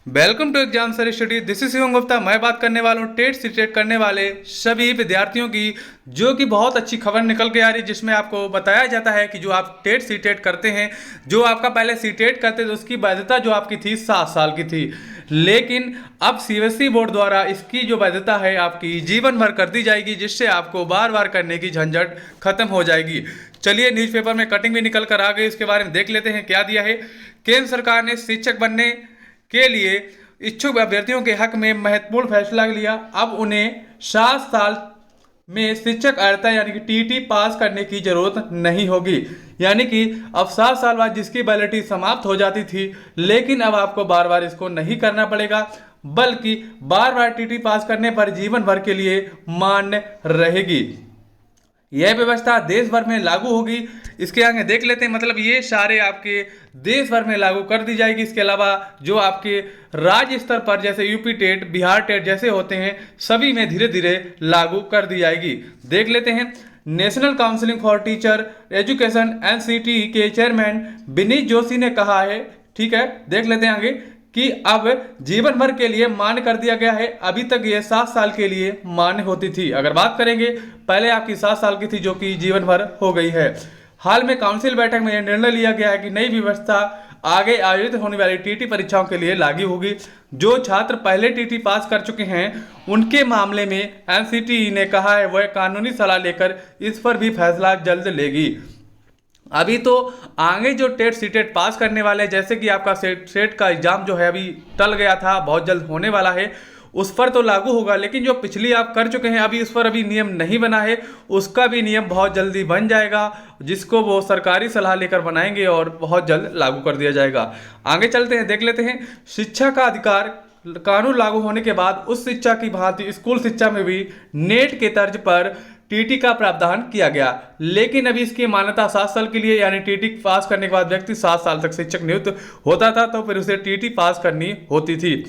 Welcome to exam sir study. This is Shivam Gupta. मैं बात करने वाला हूँ टेट सीटेट करने वाले सभी विद्यार्थियों की, जो कि बहुत अच्छी खबर निकल के आ रही है, जिसमें आपको बताया जाता है कि जो आप टेट सीटेट करते हैं, जो आपका पहले सीटेट करते थे उसकी वैधता जो आपकी थी 7 साल की थी, लेकिन अब सीबीएसई बोर्ड द्वारा इसकी जो वैधता है आपकी जीवन भर कर दी जाएगी, जिससे आपको बार बार करने की झंझट खत्म हो जाएगी। चलिए, न्यूज़पेपर में कटिंग भी निकल कर आ गई, इसके बारे में देख लेते हैं क्या दिया है। केंद्र सरकार ने शिक्षक बनने के लिए इच्छुक अभ्यर्थियों के हक में महत्वपूर्ण फैसला लिया। अब उन्हें 7 साल में शिक्षक अर्हता यानी कि टीटी पास करने की जरूरत नहीं होगी। यानी कि अब 7 साल बाद जिसकी वैलिडिटी समाप्त हो जाती थी, लेकिन अब आपको बार बार इसको नहीं करना पड़ेगा, बल्कि बार बार टीटी पास करने पर जीवन भर के लिए मान्य रहेगी। यह व्यवस्था देश भर में लागू होगी। इसके आगे देख लेते हैं, मतलब ये सारे आपके देश भर में लागू कर दी जाएगी। इसके अलावा जो आपके राज्य स्तर पर जैसे यूपी टेट, बिहार टेट जैसे होते हैं, सभी में धीरे धीरे लागू कर दी जाएगी। देख लेते हैं, national counselling for teacher education NCT के चेयरमैन विनीत जोशी ने कहा है, ठीक है, देख लेते हैं आगे, कि अब जीवन भर के लिए मान्य कर दिया गया है। अभी तक ये 7 साल के लिए मान्य होती थी। अगर बात करेंगे, पहले आपकी 7 साल की थी, जो कि जीवन भर हो गई है। हाल में काउंसिल बैठक में यह निर्णय लिया गया है कि नई व्यवस्था आगे आयोजित होने वाली टीटी परीक्षाओं के लिए लागू होगी। जो छात्र पहले टीटी पास कर चुके हैं, उनके मामले में एनसीटी ने कहा है वह कानूनी सलाह लेकर इस पर भी फैसला जल्द लेगी। अभी तो आगे जो टेट सीटेट पास करने वाले, जैसे कि आपका सेट का एग्जाम जो है अभी टल गया था, बहुत जल्द होने वाला है, उस पर तो लागू होगा, लेकिन जो पिछली आप कर चुके हैं अभी उस पर अभी नियम नहीं बना है, उसका भी नियम बहुत जल्दी बन जाएगा, जिसको वो सरकारी सलाह लेकर बनाएंगे और बहुत जल्द लागू कर दिया जाएगा। आगे चलते हैं, देख लेते हैं, शिक्षा का अधिकार कानून लागू होने के बाद उस शिक्षा की भांति स्कूल शिक्षा में भी नेट के तर्ज पर टीटी का प्रावधान किया गया, लेकिन अभी इसकी मान्यता 7 साल के लिए, यानी टीटी पास करने के बाद व्यक्ति 7 साल तक शिक्षक नियुक्त होता था, तो फिर उसे टीटी पास करनी होती थी।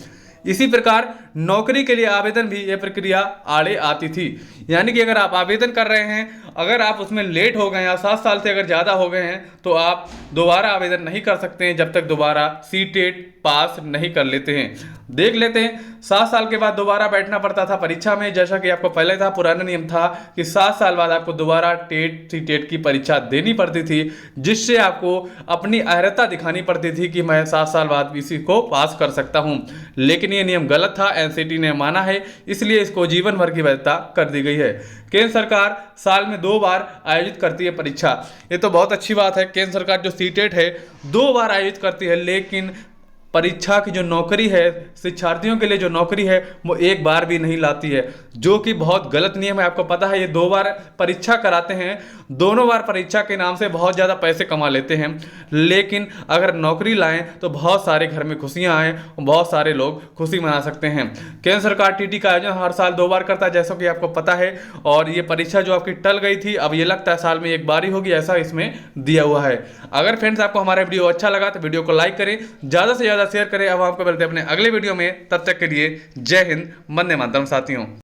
इसी प्रकार नौकरी के लिए आवेदन भी यह प्रक्रिया आड़े आती थी। यानी कि अगर आप आवेदन कर रहे हैं, अगर आप उसमें लेट हो गए या 7 साल से अगर ज़्यादा हो गए हैं, तो आप दोबारा आवेदन नहीं कर सकते हैं जब तक दोबारा सीटेट पास नहीं कर लेते हैं। देख लेते हैं, 7 साल के बाद दोबारा बैठना पड़ता था परीक्षा में, जैसा कि आपको पहले था, पुराना नियम था कि 7 साल बाद आपको दोबारा टेट सीटेट की परीक्षा देनी पड़ती थी, जिससे आपको अपनी अर्हता दिखानी पड़ती थी कि मैं 7 साल बाद इसी को पास कर सकता हूं। लेकिन ये नियम गलत था, एनसीटी ने माना है, इसलिए इसको जीवन भर की वैधता कर दी गई है। केंद्र सरकार साल में 2 बार आयोजित करती है परीक्षा। ये तो बहुत अच्छी बात है, केंद्र सरकार जो सीटेट है 2 बार आयोजित करती है, लेकिन परीक्षा की जो नौकरी है, शिक्षार्थियों के लिए जो नौकरी है, वो 1 बार भी नहीं लाती है, जो कि बहुत गलत नियम है। आपको पता है, ये 2 बार परीक्षा कराते हैं, दोनों बार परीक्षा के नाम से बहुत ज़्यादा पैसे कमा लेते हैं, लेकिन अगर नौकरी लाएं तो बहुत सारे घर में खुशियां आएँ, बहुत सारे लोग खुशी मना सकते हैं। केंद्र सरकार टीटी का आयोजन हर साल 2 बार करता है, जैसा कि आपको पता है, और ये परीक्षा जो आपकी टल गई थी, अब ये लगता है साल में 1 बार ही होगी, ऐसा इसमें दिया हुआ है। अगर फ्रेंड्स आपको हमारा वीडियो अच्छा लगा तो वीडियो को लाइक करें, ज़्यादा से ज़्यादा शेयर करें। अब आपको मिलते हैं अपने अगले वीडियो में, तब तक के लिए जय हिंद, वंदे मातरम साथियों।